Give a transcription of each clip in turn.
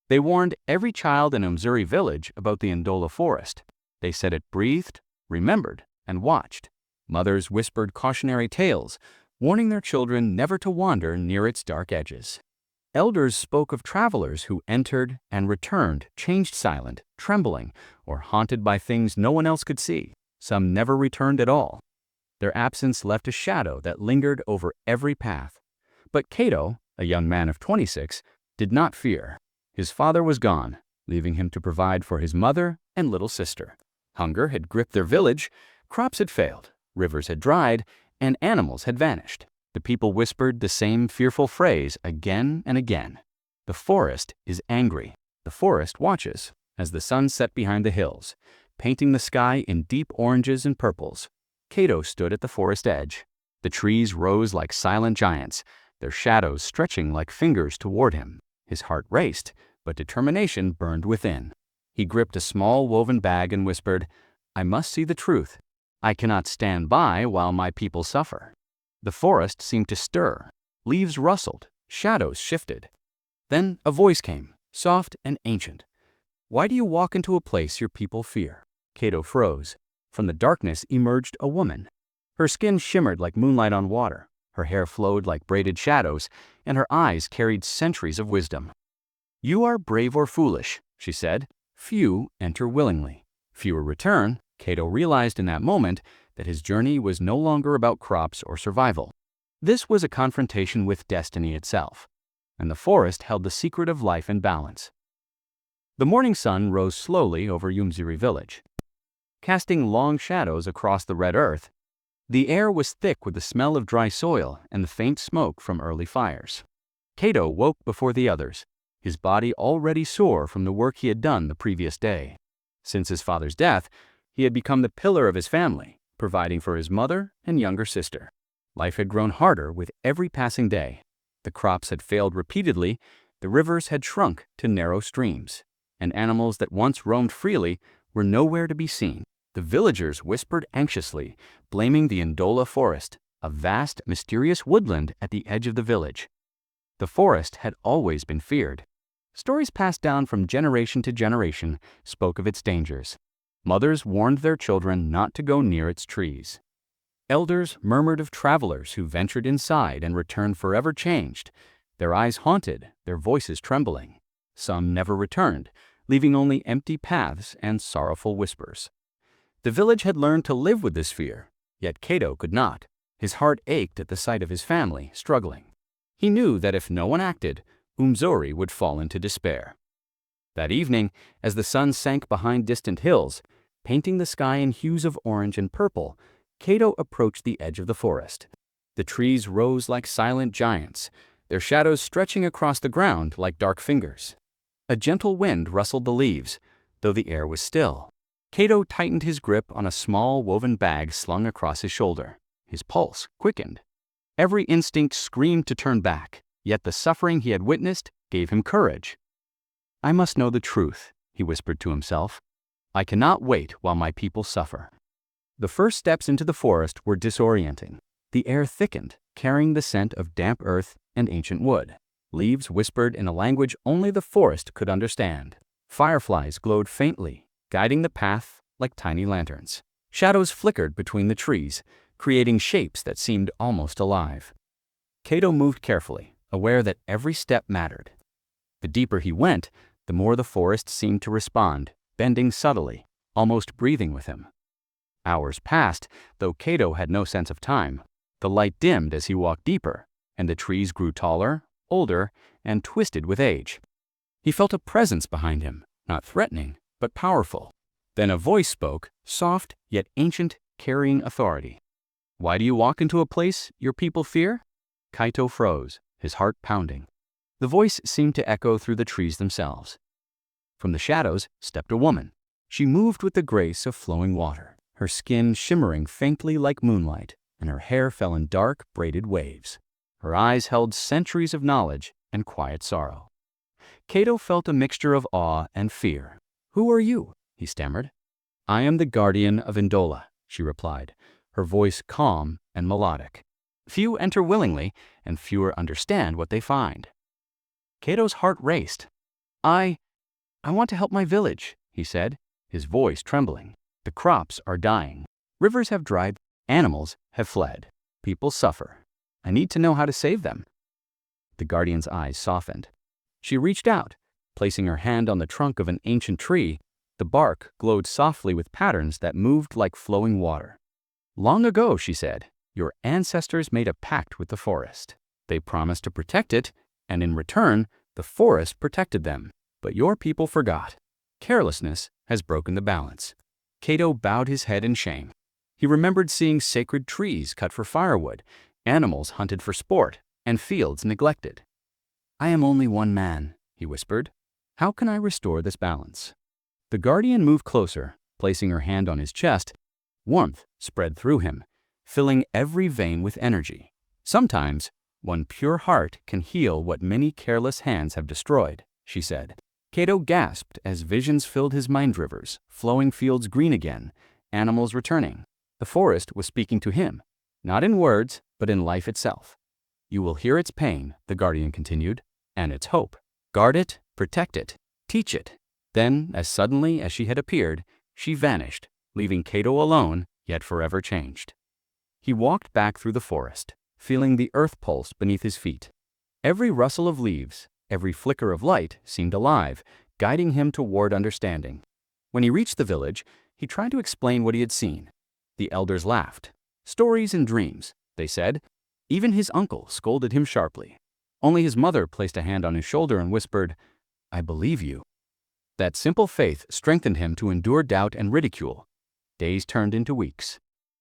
They warned every child in Umzuri village about the Ndola forest. They said it breathed, remembered, and watched. Mothers whispered cautionary tales, warning their children never to wander near its dark edges. Elders spoke of travelers who entered and returned, changed silent, trembling, or haunted by things no one else could see. Some never returned at all. Their absence left a shadow that lingered over every path. But Cato, a young man of 26, did not fear. His father was gone, leaving him to provide for his mother and little sister. Hunger had gripped their village, crops had failed, rivers had dried, and animals had vanished. The people whispered the same fearful phrase again and again. The forest is angry. The forest watches as the sun set behind the hills, painting the sky in deep oranges and purples. Cato stood at the forest edge. The trees rose like silent giants, their shadows stretching like fingers toward him. His heart raced, but determination burned within. He gripped a small woven bag and whispered, "I must see the truth. I cannot stand by while my people suffer." The forest seemed to stir. Leaves rustled, shadows shifted. Then a voice came, soft and ancient. "Why do you walk into a place your people fear?" Cato froze. From the darkness emerged a woman. Her skin shimmered like moonlight on water. Her hair flowed like braided shadows, and her eyes carried centuries of wisdom. "You are brave or foolish," she said. "Few enter willingly. Fewer return." Cato realized in that moment that his journey was no longer about crops or survival. This was a confrontation with destiny itself, and the forest held the secret of life and balance. The morning sun rose slowly over Umziri village, casting long shadows across the red earth. The air was thick with the smell of dry soil and the faint smoke from early fires. Cato woke before the others, his body already sore from the work he had done the previous day. Since his father's death, he had become the pillar of his family, providing for his mother and younger sister. Life had grown harder with every passing day. The crops had failed repeatedly, the rivers had shrunk to narrow streams, and animals that once roamed freely were nowhere to be seen. The villagers whispered anxiously, blaming the Ndola forest, a vast, mysterious woodland at the edge of the village. The forest had always been feared. Stories passed down from generation to generation spoke of its dangers. Mothers warned their children not to go near its trees. Elders murmured of travelers who ventured inside and returned forever changed, their eyes haunted, their voices trembling. Some never returned, leaving only empty paths and sorrowful whispers. The village had learned to live with this fear, yet Cato could not. His heart ached at the sight of his family struggling. He knew that if no one acted, Umzori would fall into despair. That evening, as the sun sank behind distant hills, painting the sky in hues of orange and purple, Cato approached the edge of the forest. The trees rose like silent giants, their shadows stretching across the ground like dark fingers. A gentle wind rustled the leaves, though the air was still. Cato tightened his grip on a small woven bag slung across his shoulder. His pulse quickened. Every instinct screamed to turn back, yet the suffering he had witnessed gave him courage. "I must know the truth," he whispered to himself. "I cannot wait while my people suffer." The first steps into the forest were disorienting. The air thickened, carrying the scent of damp earth and ancient wood. Leaves whispered in a language only the forest could understand. Fireflies glowed faintly, guiding the path like tiny lanterns. Shadows flickered between the trees, creating shapes that seemed almost alive. Cato moved carefully, aware that every step mattered. The deeper he went, the more the forest seemed to respond, bending subtly, almost breathing with him. Hours passed, though Cato had no sense of time. The light dimmed as he walked deeper, and the trees grew taller, older, and twisted with age. He felt a presence behind him, not threatening, but powerful. Then a voice spoke, soft yet ancient, carrying authority. "Why do you walk into a place your people fear?" Cato froze, his heart pounding. The voice seemed to echo through the trees themselves. From the shadows stepped a woman. She moved with the grace of flowing water, her skin shimmering faintly like moonlight, and her hair fell in dark, braided waves. Her eyes held centuries of knowledge and quiet sorrow. Cato felt a mixture of awe and fear. "Who are you?" he stammered. "I am the guardian of Ndola," she replied, her voice calm and melodic. "Few enter willingly, and fewer understand what they find." Cato's heart raced. I want to help my village, he said, his voice trembling. The crops are dying. Rivers have dried. Animals have fled. People suffer. I need to know how to save them. The guardian's eyes softened. She reached out, placing her hand on the trunk of an ancient tree. The bark glowed softly with patterns that moved like flowing water. Long ago, she said, your ancestors made a pact with the forest. They promised to protect it, and in return, the forest protected them. But your people forgot. Carelessness has broken the balance. Cato bowed his head in shame. He remembered seeing sacred trees cut for firewood, animals hunted for sport, and fields neglected. I am only one man, he whispered. How can I restore this balance? The guardian moved closer, placing her hand on his chest. Warmth spread through him, filling every vein with energy. Sometimes, one pure heart can heal what many careless hands have destroyed, she said. Cato gasped as visions filled his mind rivers, flowing fields green again, animals returning. The forest was speaking to him, not in words, but in life itself. You will hear its pain, the guardian continued, and its hope. Guard it, protect it, teach it. Then, as suddenly as she had appeared, she vanished, leaving Cato alone, yet forever changed. He walked back through the forest, feeling the earth pulse beneath his feet. Every rustle of leaves, every flicker of light seemed alive, guiding him toward understanding. When he reached the village, he tried to explain what he had seen. The elders laughed. Stories and dreams, they said. Even his uncle scolded him sharply. Only his mother placed a hand on his shoulder and whispered, I believe you. That simple faith strengthened him to endure doubt and ridicule. Days turned into weeks.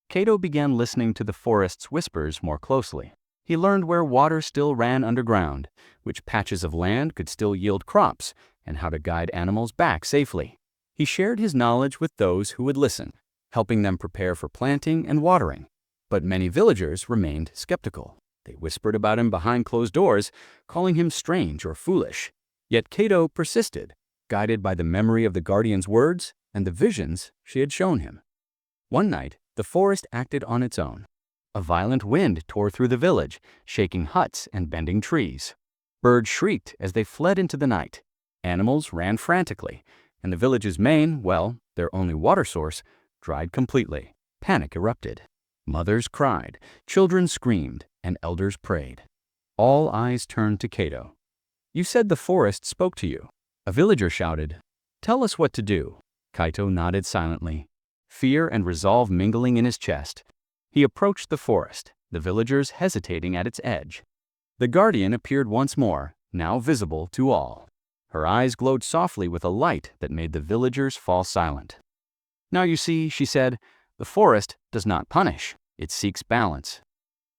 Cato began listening to the forest's whispers more closely. He learned where water still ran underground, which patches of land could still yield crops, and how to guide animals back safely. He shared his knowledge with those who would listen, helping them prepare for planting and watering. But many villagers remained skeptical. They whispered about him behind closed doors, calling him strange or foolish. Yet Cato persisted, guided by the memory of the guardian's words and the visions she had shown him. One night, the forest acted on its own. A violent wind tore through the village, shaking huts and bending trees. Birds shrieked as they fled into the night. Animals ran frantically, and the village's main, well, their only water source, dried completely. Panic erupted. Mothers cried, children screamed, and elders prayed. All eyes turned to Cato. You said the forest spoke to you. A villager shouted, Tell us what to do. Cato nodded silently, fear and resolve mingling in his chest. He approached the forest, the villagers hesitating at its edge. The guardian appeared once more, now visible to all. Her eyes glowed softly with a light that made the villagers fall silent. Now you see, she said, the forest does not punish, it seeks balance.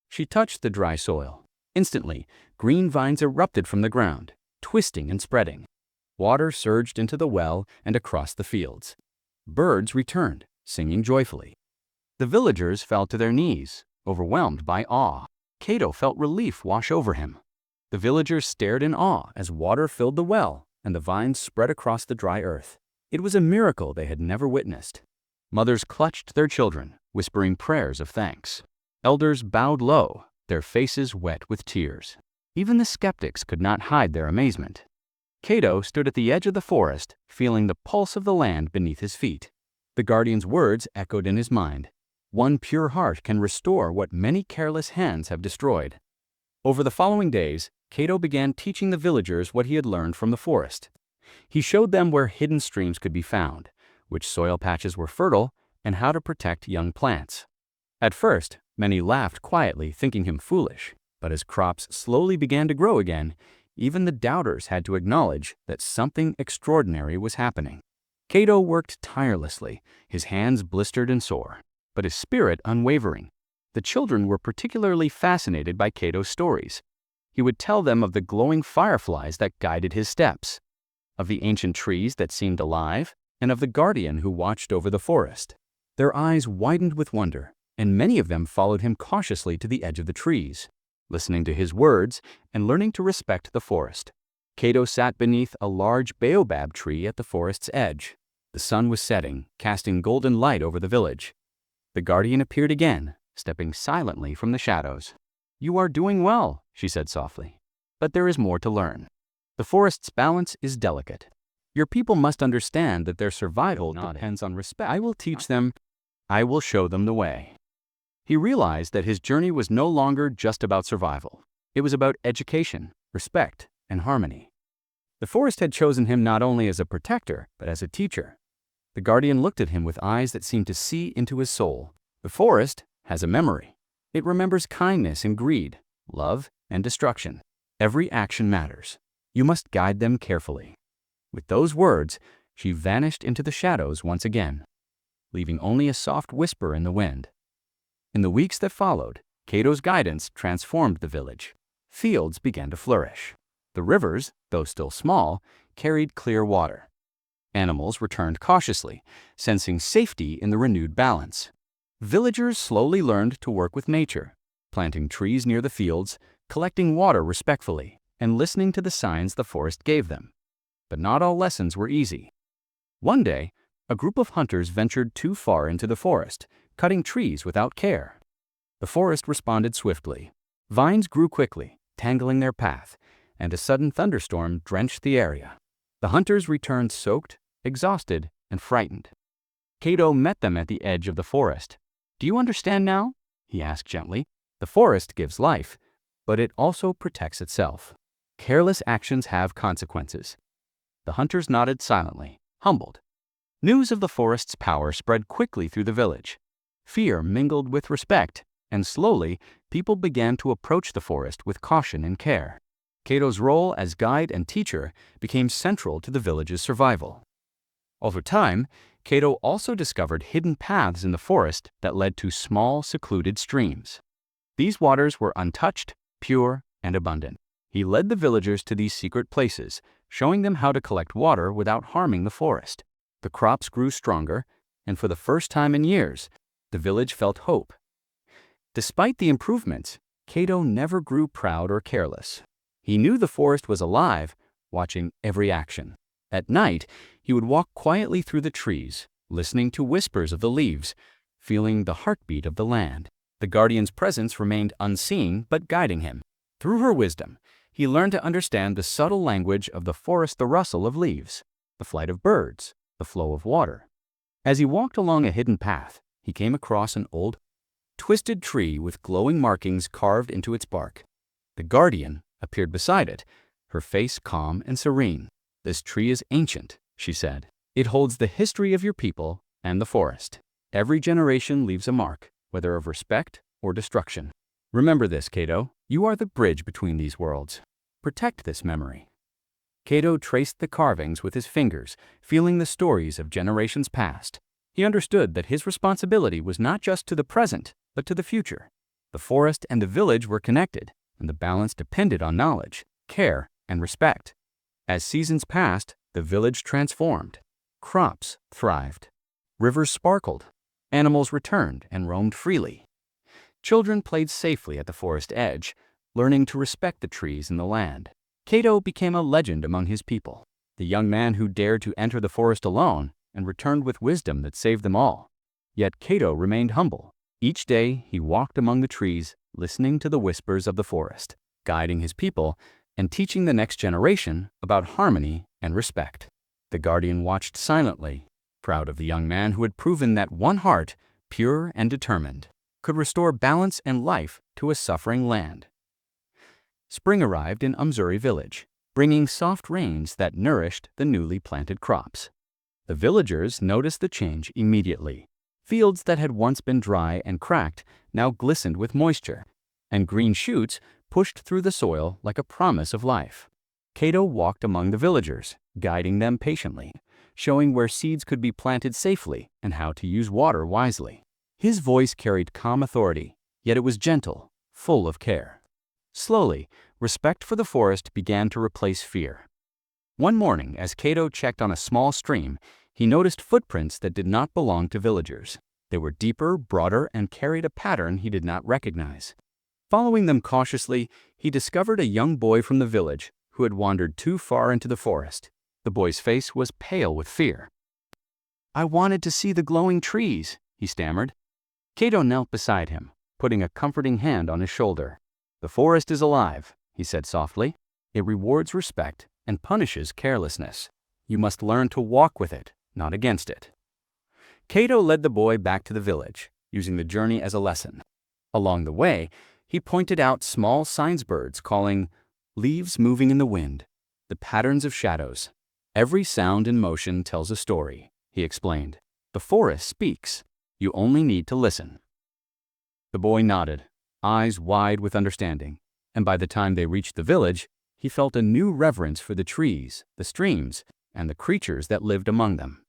She touched the dry soil. Instantly, green vines erupted from the ground, twisting and spreading. Water surged into the well and across the fields. Birds returned, singing joyfully. The villagers fell to their knees, overwhelmed by awe. Cato felt relief wash over him. The villagers stared in awe as water filled the well and the vines spread across the dry earth. It was a miracle they had never witnessed. Mothers clutched their children, whispering prayers of thanks. Elders bowed low, their faces wet with tears. Even the skeptics could not hide their amazement. Cato stood at the edge of the forest, feeling the pulse of the land beneath his feet. The guardian's words echoed in his mind. One pure heart can restore what many careless hands have destroyed. Over the following days, Cato began teaching the villagers what he had learned from the forest. He showed them where hidden streams could be found, which soil patches were fertile, and how to protect young plants. At first, many laughed quietly, thinking him foolish, but as crops slowly began to grow again, even the doubters had to acknowledge that something extraordinary was happening. Cato worked tirelessly, his hands blistered and sore, but his spirit unwavering. The children were particularly fascinated by Cato's stories. He would tell them of the glowing fireflies that guided his steps, of the ancient trees that seemed alive, and of the guardian who watched over the forest. Their eyes widened with wonder, and many of them followed him cautiously to the edge of the trees, listening to his words and learning to respect the forest. Cato sat beneath a large baobab tree at the forest's edge. The sun was setting, casting golden light over the village. The guardian appeared again, stepping silently from the shadows. You are doing well, she said softly, but there is more to learn. The forest's balance is delicate. Your people must understand that their survival depends on respect. I will teach them. I will show them the way. He realized that his journey was no longer just about survival. It was about education, respect, and harmony. The forest had chosen him not only as a protector, but as a teacher. The guardian looked at him with eyes that seemed to see into his soul. The forest has a memory. It remembers kindness and greed, love and destruction. Every action matters. You must guide them carefully. With those words, she vanished into the shadows once again, leaving only a soft whisper in the wind. In the weeks that followed, Cato's guidance transformed the village. Fields began to flourish. The rivers, though still small, carried clear water. Animals returned cautiously, sensing safety in the renewed balance. Villagers slowly learned to work with nature, planting trees near the fields, collecting water respectfully, and listening to the signs the forest gave them. But not all lessons were easy. One day, a group of hunters ventured too far into the forest, cutting trees without care. The forest responded swiftly. Vines grew quickly, tangling their path, and a sudden thunderstorm drenched the area. The hunters returned soaked, exhausted, and frightened. Cato met them at the edge of the forest. "Do you understand now?" he asked gently. "The forest gives life, but it also protects itself. Careless actions have consequences." The hunters nodded silently, humbled. News of the forest's power spread quickly through the village. Fear mingled with respect, and slowly, people began to approach the forest with caution and care. Cato's role as guide and teacher became central to the village's survival. Over time, Cato also discovered hidden paths in the forest that led to small, secluded streams. These waters were untouched, pure, and abundant. He led the villagers to these secret places, showing them how to collect water without harming the forest. The crops grew stronger, and for the first time in years, the village felt hope. Despite the improvements, Cato never grew proud or careless. He knew the forest was alive, watching every action. At night, he would walk quietly through the trees, listening to whispers of the leaves, feeling the heartbeat of the land. The guardian's presence remained unseen but guiding him. Through her wisdom, he learned to understand the subtle language of the forest, the rustle of leaves, the flight of birds, the flow of water. As he walked along a hidden path, he came across an old, twisted tree with glowing markings carved into its bark. The guardian appeared beside it, her face calm and serene. "This tree is ancient," she said. "It holds the history of your people and the forest. Every generation leaves a mark, whether of respect or destruction. Remember this, Cato. You are the bridge between these worlds. Protect this memory." Cato traced the carvings with his fingers, feeling the stories of generations past. He understood that his responsibility was not just to the present, but to the future. The forest and the village were connected, and the balance depended on knowledge, care, and respect. As seasons passed, the village transformed. Crops thrived. Rivers sparkled. Animals returned and roamed freely. Children played safely at the forest edge, learning to respect the trees and the land. Cato became a legend among his people, the young man who dared to enter the forest alone and returned with wisdom that saved them all. Yet Cato remained humble. Each day he walked among the trees, listening to the whispers of the forest, guiding his people and teaching the next generation about harmony and respect. The guardian watched silently, proud of the young man who had proven that one heart, pure and determined, could restore balance and life to a suffering land. Spring arrived in Umzuri village, bringing soft rains that nourished the newly planted crops. The villagers noticed the change immediately. Fields that had once been dry and cracked now glistened with moisture, and green shoots pushed through the soil like a promise of life. Cato walked among the villagers, guiding them patiently, showing where seeds could be planted safely and how to use water wisely. His voice carried calm authority, yet it was gentle, full of care. Slowly, respect for the forest began to replace fear. One morning, as Cato checked on a small stream, he noticed footprints that did not belong to villagers. They were deeper, broader, and carried a pattern he did not recognize. Following them cautiously, he discovered a young boy from the village who had wandered too far into the forest. The boy's face was pale with fear. "I wanted to see the glowing trees," he stammered. Cato knelt beside him, putting a comforting hand on his shoulder. "The forest is alive," he said softly. "It rewards respect and punishes carelessness. You must learn to walk with it, not against it. Cato led the boy back to the village, using the journey as a lesson. Along the way, he pointed out small signs birds calling, "Leaves moving in the wind, the patterns of shadows. Every sound and motion tells a story," he explained. "The forest speaks. You only need to listen." The boy nodded, eyes wide with understanding, and by the time they reached the village, he felt a new reverence for the trees, the streams, and the creatures that lived among them.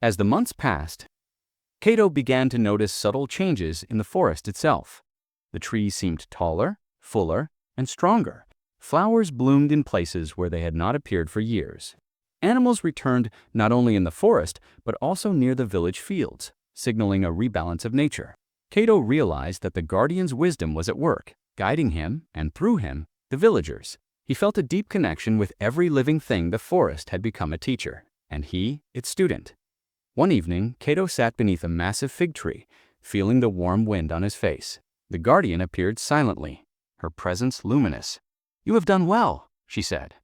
As the months passed, Cato began to notice subtle changes in the forest itself. The trees seemed taller, fuller, and stronger. Flowers bloomed in places where they had not appeared for years. Animals returned not only in the forest, but also near the village fields, signaling a rebalance of nature. Cato realized that the guardian's wisdom was at work, guiding him, and through him, the villagers. He felt a deep connection with every living thing. The forest had become a teacher, and he, its student. One evening, Cato sat beneath a massive fig tree, feeling the warm wind on his face. The guardian appeared silently, her presence luminous. "You have done well," she said,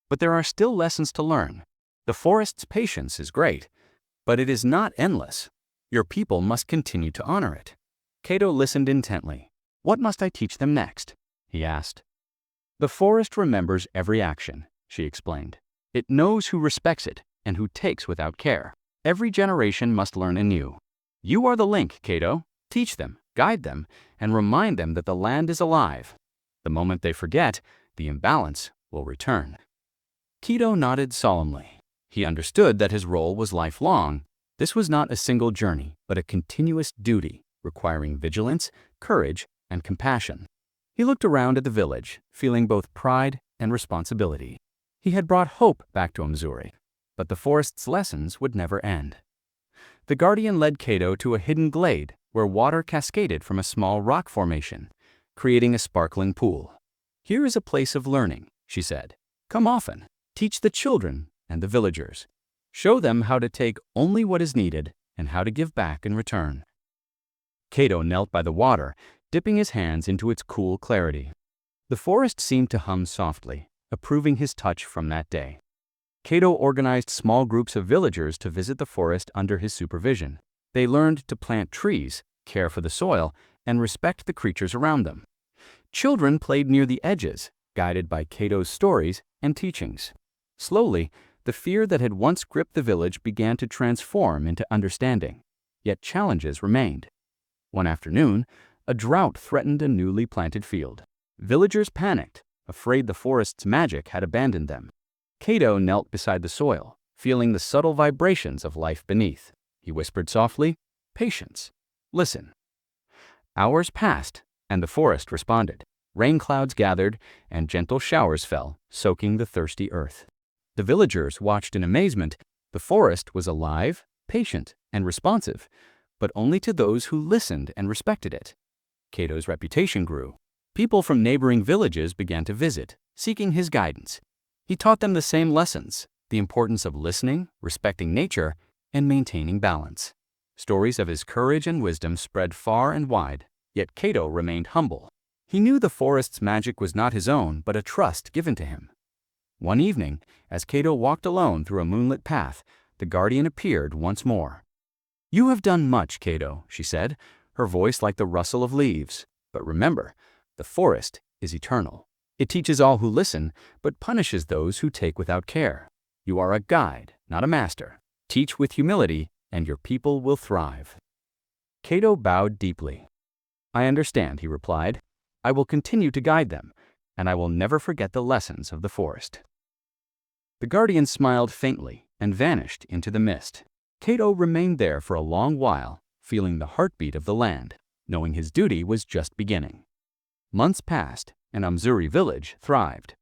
"but there are still lessons to learn. The forest's patience is great, but it is not endless. Your people must continue to honor it." Cato listened intently. "What must I teach them next?" he asked. "The forest remembers every action," she explained. "It knows who respects it and who takes without care. Every generation must learn anew. You are the link, Cato. Teach them, guide them, and remind them that the land is alive. The moment they forget, the imbalance will return." Cato nodded solemnly. He understood that his role was lifelong. This was not a single journey, but a continuous duty, requiring vigilance, courage, and compassion. He looked around at the village, feeling both pride and responsibility. He had brought hope back to Umzuri, but the forest's lessons would never end. The guardian led Cato to a hidden glade where water cascaded from a small rock formation, creating a sparkling pool. "Here is a place of learning," she said. "Come often. Teach the children and the villagers. Show them how to take only what is needed and how to give back in return." Cato knelt by the water, dipping his hands into its cool clarity. The forest seemed to hum softly, approving his touch from that day. Cato organized small groups of villagers to visit the forest under his supervision. They learned to plant trees, care for the soil, and respect the creatures around them. Children played near the edges, guided by Cato's stories and teachings. Slowly, the fear that had once gripped the village began to transform into understanding. Yet challenges remained. One afternoon, a drought threatened a newly planted field. Villagers panicked, afraid the forest's magic had abandoned them. Cato knelt beside the soil, feeling the subtle vibrations of life beneath. He whispered softly, "Patience. Listen." Hours passed, and the forest responded. Rain clouds gathered, and gentle showers fell, soaking the thirsty earth. The villagers watched in amazement. The forest was alive, patient, and responsive, but only to those who listened and respected it. Cato's reputation grew. People from neighboring villages began to visit, seeking his guidance. He taught them the same lessons, the importance of listening, respecting nature, and maintaining balance. Stories of his courage and wisdom spread far and wide, yet Cato remained humble. He knew the forest's magic was not his own, but a trust given to him. One evening, as Cato walked alone through a moonlit path, the guardian appeared once more. "You have done much, Cato," she said, her voice like the rustle of leaves. "But remember, the forest is eternal. It teaches all who listen, but punishes those who take without care. You are a guide, not a master. Teach with humility, and your people will thrive." Cato bowed deeply. "I understand," he replied. "I will continue to guide them, and I will never forget the lessons of the forest." The guardian smiled faintly and vanished into the mist. Cato remained there for a long while, feeling the heartbeat of the land, knowing his duty was just beginning. Months passed, and Umzuri village thrived.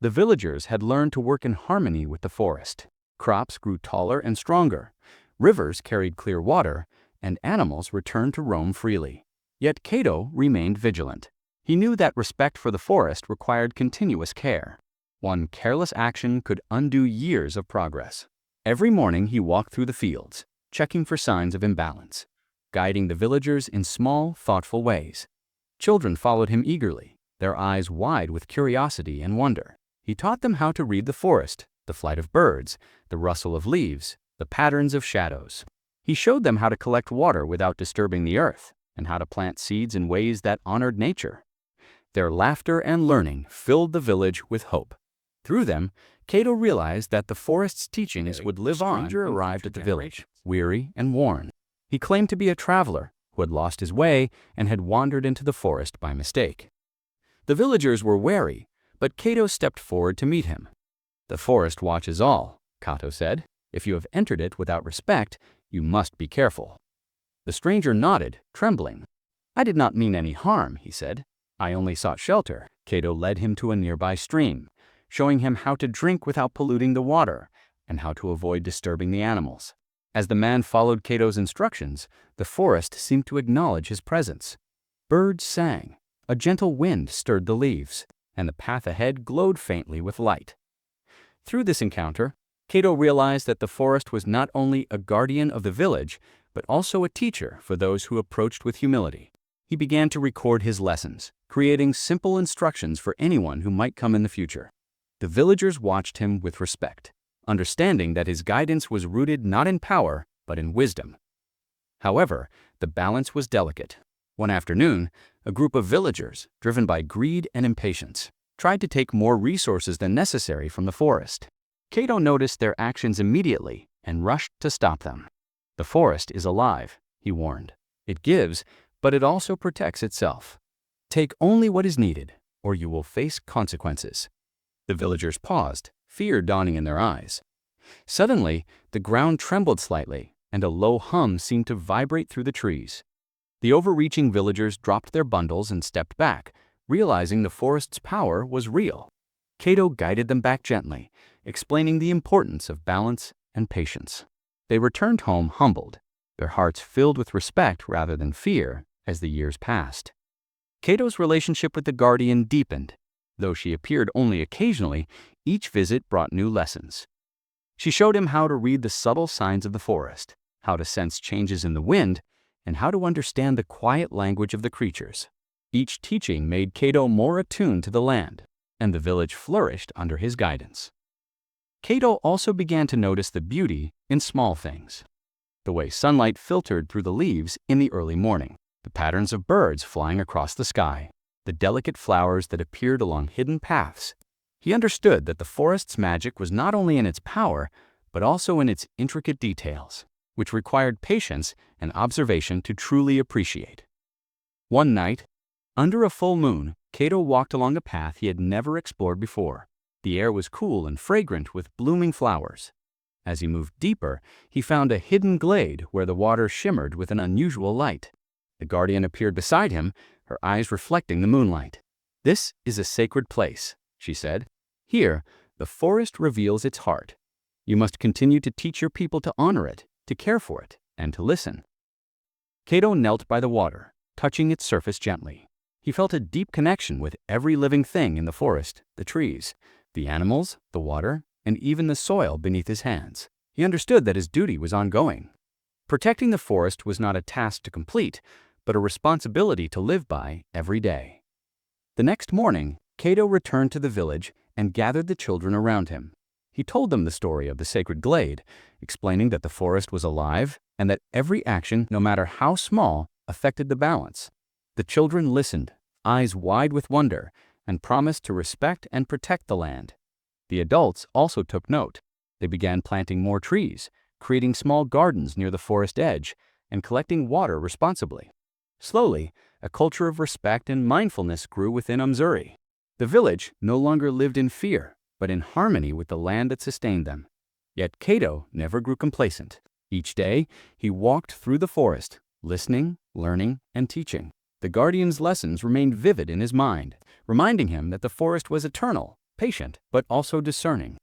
The villagers had learned to work in harmony with the forest. Crops grew taller and stronger, rivers carried clear water, and animals returned to roam freely. Yet Cato remained vigilant. He knew that respect for the forest required continuous care. One careless action could undo years of progress. Every morning he walked through the fields, checking for signs of imbalance, guiding the villagers in small, thoughtful ways. Children followed him eagerly, their eyes wide with curiosity and wonder. He taught them how to read the forest, the flight of birds, the rustle of leaves, the patterns of shadows. He showed them how to collect water without disturbing the earth, and how to plant seeds in ways that honored nature. Their laughter and learning filled the village with hope. Through them, Cato realized that the forest's teachings would live on. A stranger arrived at the village, weary and worn. He claimed to be a traveler who had lost his way and had wandered into the forest by mistake. The villagers were wary, but Cato stepped forward to meet him. "The forest watches all," Cato said. "If you have entered it without respect, you must be careful." The stranger nodded, trembling. "I did not mean any harm," he said. "I only sought shelter." Cato led him to a nearby stream, showing him how to drink without polluting the water and how to avoid disturbing the animals. As the man followed Cato's instructions, the forest seemed to acknowledge his presence. Birds sang, a gentle wind stirred the leaves, and the path ahead glowed faintly with light. Through this encounter, Cato realized that the forest was not only a guardian of the village, but also a teacher for those who approached with humility. He began to record his lessons, creating simple instructions for anyone who might come in the future. The villagers watched him with respect, understanding that his guidance was rooted not in power, but in wisdom. However, the balance was delicate. One afternoon, a group of villagers, driven by greed and impatience, tried to take more resources than necessary from the forest. Cato noticed their actions immediately and rushed to stop them. "The forest is alive," he warned. "It gives, but it also protects itself. Take only what is needed, or you will face consequences." The villagers paused, fear dawning in their eyes. Suddenly, the ground trembled slightly, and a low hum seemed to vibrate through the trees. The overreaching villagers dropped their bundles and stepped back, realizing the forest's power was real. Cato guided them back gently, explaining the importance of balance and patience. They returned home humbled, their hearts filled with respect rather than fear as the years passed. Cato's relationship with the guardian deepened. Though she appeared only occasionally, each visit brought new lessons. She showed him how to read the subtle signs of the forest, how to sense changes in the wind, and how to understand the quiet language of the creatures. Each teaching made Cato more attuned to the land, and the village flourished under his guidance. Cato also began to notice the beauty in small things. The way sunlight filtered through the leaves in the early morning, the patterns of birds flying across the sky, the delicate flowers that appeared along hidden paths. He understood that the forest's magic was not only in its power, but also in its intricate details, which required patience and observation to truly appreciate. One night, under a full moon, Cato walked along a path he had never explored before. The air was cool and fragrant with blooming flowers. As he moved deeper, he found a hidden glade where the water shimmered with an unusual light. The guardian appeared beside him, her eyes reflecting the moonlight. "This is a sacred place," she said. "Here, the forest reveals its heart. You must continue to teach your people to honor it, to care for it, and to listen." Cato knelt by the water, touching its surface gently. He felt a deep connection with every living thing in the forest, the trees, the animals, the water, and even the soil beneath his hands. He understood that his duty was ongoing. Protecting the forest was not a task to complete, but a responsibility to live by every day. The next morning, Cato returned to the village and gathered the children around him. He told them the story of the sacred glade, explaining that the forest was alive and that every action, no matter how small, affected the balance. The children listened, eyes wide with wonder, and promised to respect and protect the land. The adults also took note. They began planting more trees, creating small gardens near the forest edge, and collecting water responsibly. Slowly, a culture of respect and mindfulness grew within Umzuri. The village no longer lived in fear, but in harmony with the land that sustained them. Yet Cato never grew complacent. Each day, he walked through the forest, listening, learning, and teaching. The guardian's lessons remained vivid in his mind, reminding him that the forest was eternal, patient, but also discerning.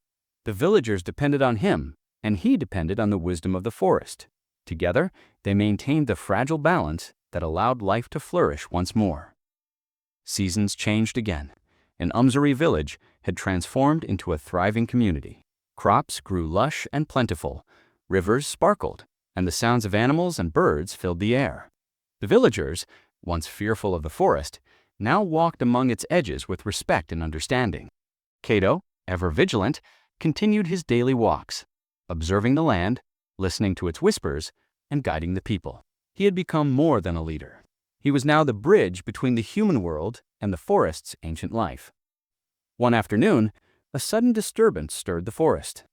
The villagers depended on him, and he depended on the wisdom of the forest. Together, they maintained the fragile balance that allowed life to flourish once more. Seasons changed again, and Umzuri village had transformed into a thriving community. Crops grew lush and plentiful, rivers sparkled, and the sounds of animals and birds filled the air. The villagers, once fearful of the forest, now walked among its edges with respect and understanding. Cato, ever vigilant, continued his daily walks, observing the land, listening to its whispers, and guiding the people. He had become more than a leader. He was now the bridge between the human world and the forest's ancient life. One afternoon, a sudden disturbance stirred the forest.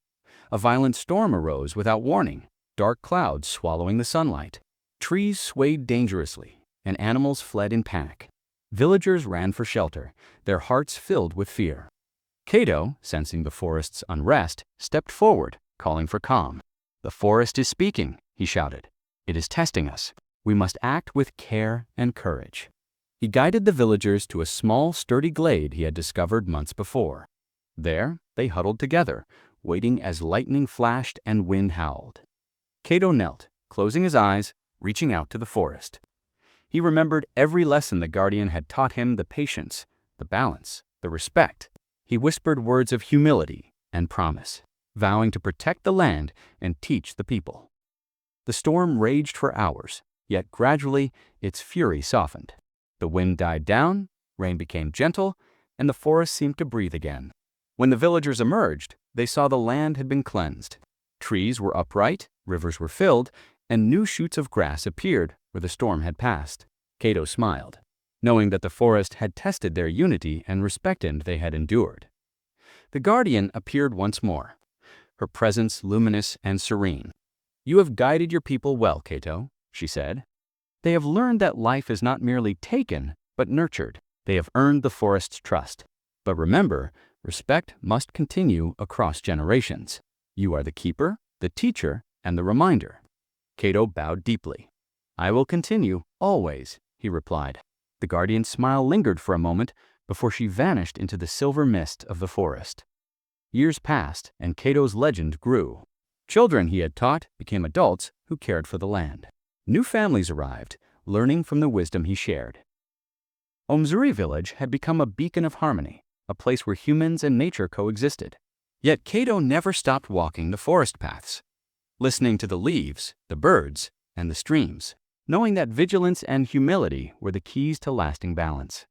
A violent storm arose without warning, dark clouds swallowing the sunlight. Trees swayed dangerously, and animals fled in panic. Villagers ran for shelter, their hearts filled with fear. Cato, sensing the forest's unrest, stepped forward, calling for calm. "The forest is speaking," he shouted. "It is testing us. We must act with care and courage." He guided the villagers to a small, sturdy glade he had discovered months before. There, they huddled together, waiting as lightning flashed and wind howled. Cato knelt, closing his eyes, reaching out to the forest. He remembered every lesson the guardian had taught him: the patience, the balance, the respect. He whispered words of humility and promise, vowing to protect the land and teach the people. The storm raged for hours, yet gradually its fury softened. The wind died down, rain became gentle, and the forest seemed to breathe again. When the villagers emerged, they saw the land had been cleansed. Trees were upright, rivers were filled, and new shoots of grass appeared where the storm had passed. Cato smiled, knowing that the forest had tested their unity and respected they had endured. The guardian appeared once more, her presence luminous and serene. "You have guided your people well, Cato," she said. "They have learned that life is not merely taken, but nurtured. They have earned the forest's trust. But remember, respect must continue across generations. You are the keeper, the teacher, and the reminder." Cato bowed deeply. "I will continue, always," he replied. The guardian's smile lingered for a moment before she vanished into the silver mist of the forest. Years passed, and Cato's legend grew. Children he had taught became adults who cared for the land. New families arrived, learning from the wisdom he shared. Omzuri village had become a beacon of harmony, a place where humans and nature coexisted. Yet Cato never stopped walking the forest paths, listening to the leaves, the birds, and the streams, knowing that vigilance and humility were the keys to lasting balance.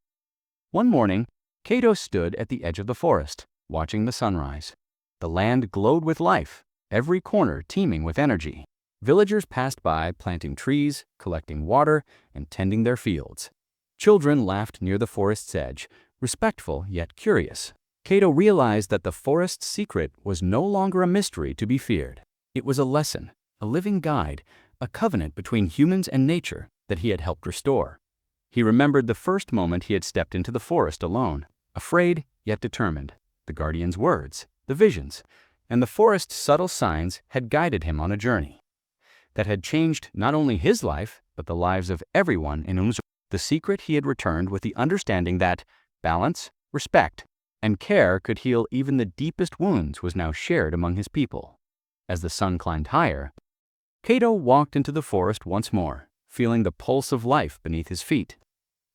One morning, Cato stood at the edge of the forest, watching the sunrise. The land glowed with life, every corner teeming with energy. Villagers passed by, planting trees, collecting water, and tending their fields. Children laughed near the forest's edge, respectful yet curious. Cato realized that the forest's secret was no longer a mystery to be feared. It was a lesson, a living guide, a covenant between humans and nature that he had helped restore. He remembered the first moment he had stepped into the forest alone, afraid yet determined. The guardian's words, the visions, and the forest's subtle signs had guided him on a journey that had changed not only his life, but the lives of everyone in Umzur. The secret he had returned with the understanding that balance, respect, and care could heal even the deepest wounds was now shared among his people. As the sun climbed higher, Cato walked into the forest once more, feeling the pulse of life beneath his feet.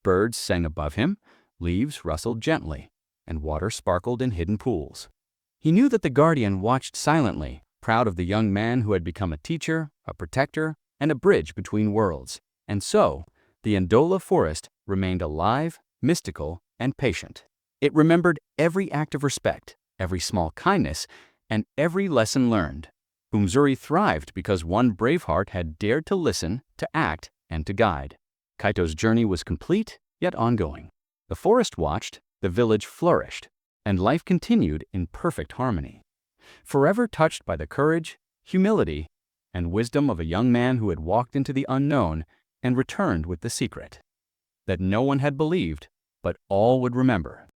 Birds sang above him, leaves rustled gently, and water sparkled in hidden pools. He knew that the guardian watched silently, proud of the young man who had become a teacher, a protector, and a bridge between worlds. And so, the Ndola forest remained alive, mystical, and patient. It remembered every act of respect, every small kindness, and every lesson learned. Umzuri thrived because one brave heart had dared to listen, to act, and to guide. Caito's journey was complete, yet ongoing. The forest watched, the village flourished, and life continued in perfect harmony. Forever touched by the courage, humility, and wisdom of a young man who had walked into the unknown and returned with the secret that no one had believed, but all would remember.